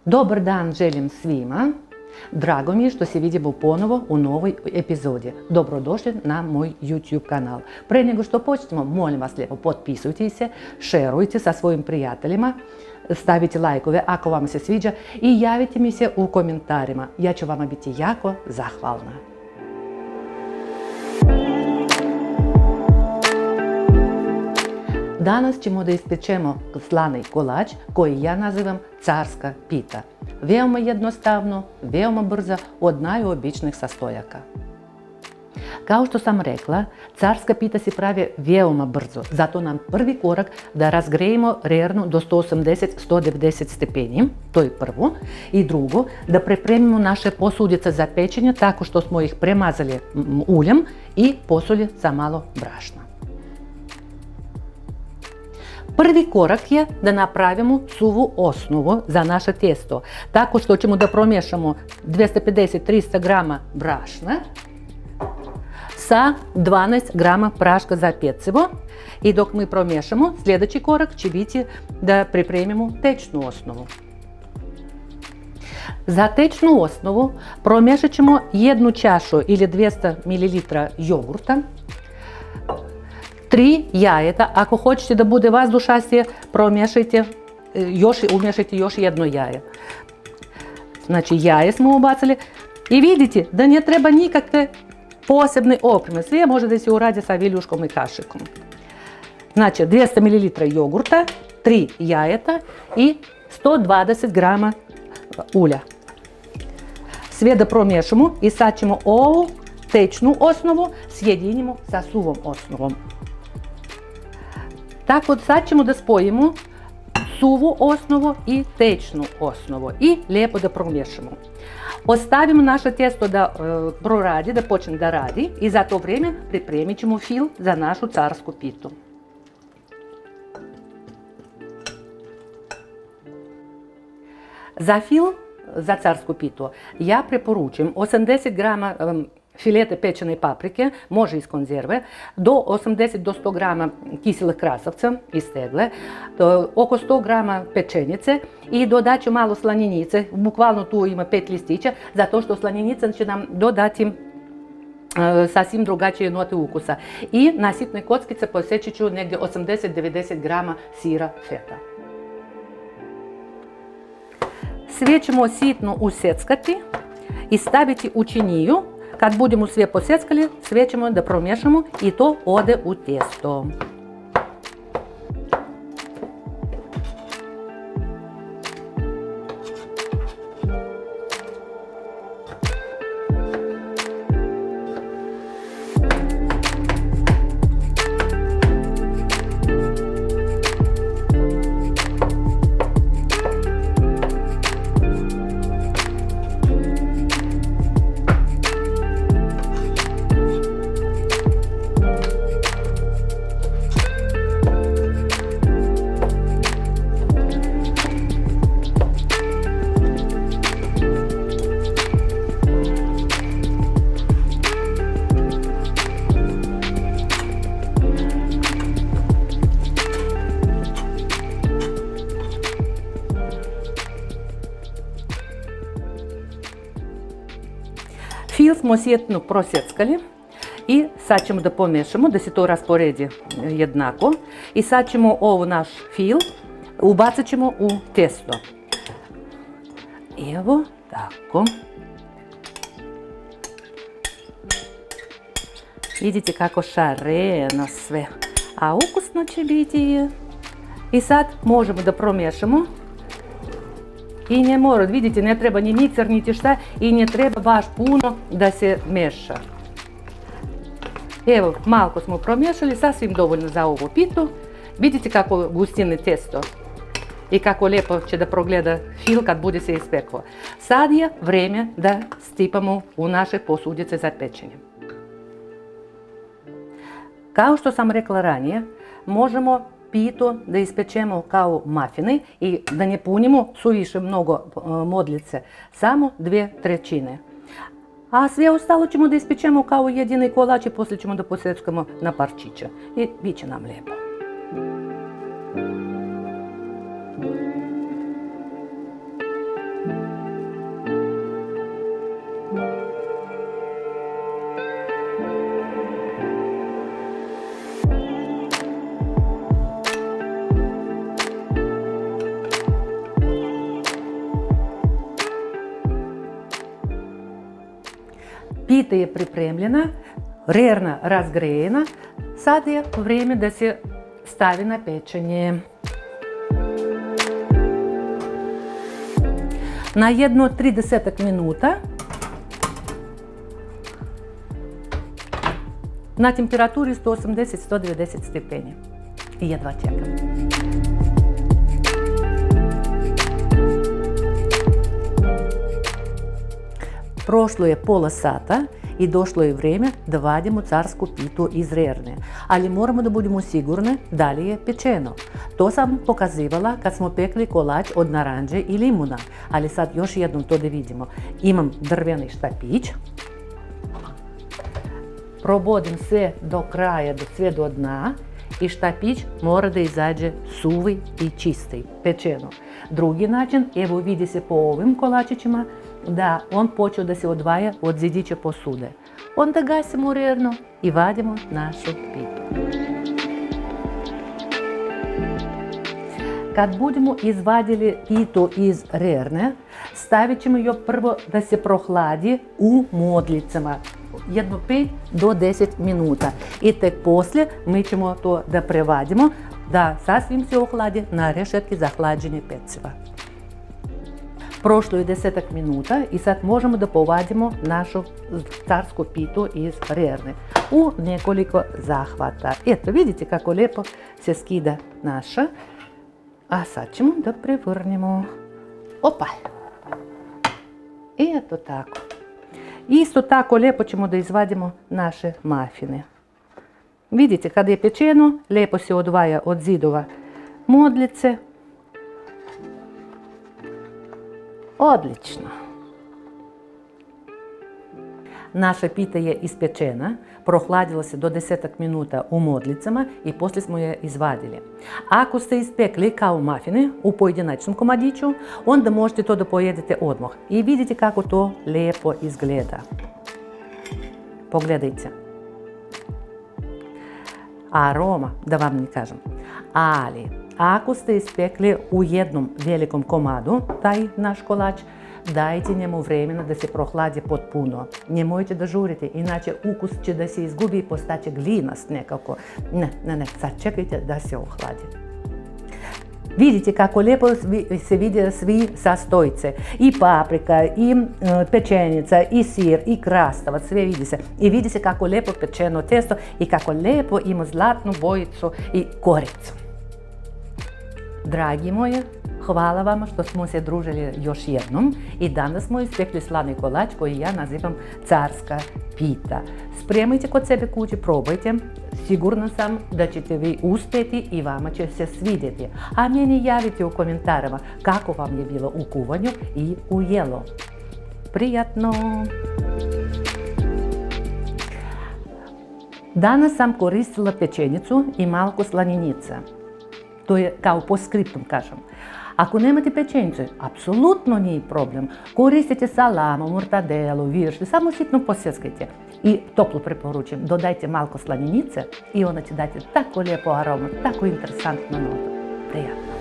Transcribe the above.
Dobar dan želim svima. Drago mi je što se vidimo ponovo u novoj epizodi. Dobrodošli na moj YouTube kanal. Pre nego što počnemo, molim vas lijepo, potpisujte se, šerujte sa svojim prijateljima, stavite lajkove ako vam se sviđa i javite mi se u komentarima. Ja ću vama biti jako zahvalna. Danas ćemo da ispečemo slani kolač koji ja nazivam carska pita. Veoma jednostavno, veoma brza, od najobičnijih sastojaka. Kao što sam rekla, carska pita se pravi veoma brzo, zato nam prvi korak da razgrejemo rernu do 180-190 stepeni, to je prvo. I drugo, da pripremimo naše posudice za pečenje tako što smo ih premazali uljem i posuli sa malo brašna. Prvi korak je da napravimo suvu osnovu za naše tijesto, tako što ćemo da promiješamo 250-300 grama brašna sa 12 grama praška za pecivo i dok mi promiješamo, sljedeći korak će biti da pripremimo tečnu osnovu. Za tečnu osnovu promiješat ćemo jednu čašu ili 200 ml jogurta, 3 jajeta, ako hoćete da bude vazdušastije, umiješajte još jedno jaje. Znači jaje smo ubacili i vidite da ne treba nikakve posebne opreme, sve može da se uradi sa viljuškom i kašikom. Znači 200 ml jogurta, 3 jajeta i 120 grama ulja. Sve da promiješamo i sad ćemo ovu tečnu osnovu sjedinimo sa suvom osnovom. Tako sad ćemo da spojimo suvu osnovu i tečnu osnovu i lijepo da promiješamo. Ostavimo naše tijesto da proradi, da počne da radi i za to vrijeme pripremit ćemo fil za našu carsku pitu. Za fil za carsku pitu ja preporučujem 80 grama filete pečene paprike, može iz konzerve, do 80 do 100 grama kiselih krasavca iz tegle, oko 100 grama pečenice i dodat ću malo slanjenice, bukvalno tu ima 5 listića, zato što slanjenica će nam dodati sasvim drugačije note ukusa. I na sitne kockice poseći ću negdje 80-90 grama sira feta. Sve ćemo sitno useckati i staviti u činiju. Kad budemo sve poseckali, sve ćemo da promiješamo i to ode u tijesto. Fil smo sitno prosjeckali i sad ćemo da pomiješamo, da se to rasporedi jednako. I sad ćemo ovu naš fil ubacit ćemo u testo. Evo, tako. Vidite kako šareno sve, a ukusno će biti. I sad možemo da promiješamo. I ne mora, vidite, ne treba ni mikser, niti šta i ne treba baš puno da se meša. Evo, malko smo promiješali, sasvim dovoljno za ovu pitu. Vidite kako gustine testo i kako lijepo će da progleda fil kad bude se ispeklo. Sad je vrijeme da stipamo u naše posudice za pečenje. Kao što sam rekla ranije, možemo pitu da ispečemo kao mafine i da ne punimo suviše mnogo modljice, samo 2/3. A sve ostalo ćemo da ispečemo kao jedini kolač i poslije ćemo da poseckamo na parčiće i bit će nam lijepo. Pita je pripremljena, rerna razgrejena, sad je vrijeme da se stavi na pečenje. Na jedno 30 minuta na temperaturi 180-190 stepeni. I jedva čekam. Prošlo je pola sata i došlo je vrijeme da vadimo carsku pitu iz rerne. Ali moramo da budemo sigurni da li je pečeno. To sam pokazivala kad smo pekli kolač od naranđe i limuna. Ali sad još jednom to da vidimo. Imam drveni štapić. Probodim sve do kraja, sve do dna. I štapić mora da izađe suvi i čisti, pečeno. Drugi način, evo vidi se po ovim kolačićima, da on počeo da se odvaja od zidiće posude. Onda gasimo rerno i vadimo našu pitu. Kad budemo izvadili pitu iz rerne, stavit ćemo ju prvo da se prohladi u modlicama. Jedno 5 do 10 minuta. I tek poslije mi ćemo to da prevadimo, da sasvim se ohladi na rešetki za hlađenje peciva. Prošlo je 10 minuta i sad možemo da povadimo našu carsku pitu iz rerne u nekoliko zahvata. Eto, vidite kako lijepo se skida naša. A sad ćemo da prevrnemo. Opa! I eto tako. Isto tako lijepo ćemo da izvadimo naše mafine. Vidite, kada je pečeno, lijepo se odvaja od zidova modlice. Odlično. Naša pita je ispečena, prohladila se do 10 minuta u modlicama i poslije smo je izvadili. Ako ste ispekli kao mafine u pojedinačnom komadiću, onda možete to da pojedete odmah. I vidite kako to lijepo izgleda. Pogledajte. Aroma, da vam ne kažem. Ali, ako ste ispekli u jednom velikom komadu taj naš kolač, dajte njemu vremena da se prohladi potpuno. Nemojte da žurite, inače ukus će da se izgubi i postaće glinast nekako. Ne, sad čekajte da se ohladi. Vidite kako lijepo se vide svi sastojce. I paprika, i pečenica, i sir, i krastavac, sve vidi se. I vidi se kako lijepo pečeno testo i kako lijepo ima zlatnu bojicu i koricu. Dragi moji, hvala vam što smo se družili još jednom i danas smo ispekli slavni kolač koji ja nazivam carska pita. Spremajte kod sebe kući, probajte. Sigurna sam da ćete vi uspjeti i vama će se svidjeti. A meni javite u komentarima kako vam je bilo u kuvanju i u jelu. Prijatno! Danas sam koristila pečenicu i malko slaninice. To je kao po skriptom kažem. Ako nemate pečenice, apsolutno nije problem. Koristite salamu, mortadelu, viršlju, samo sitno posjeckajte. I toplo preporučujem, dodajte malko slaninice i ona će dati tako lijepo aromu, tako interesantnu notu. Prijatno.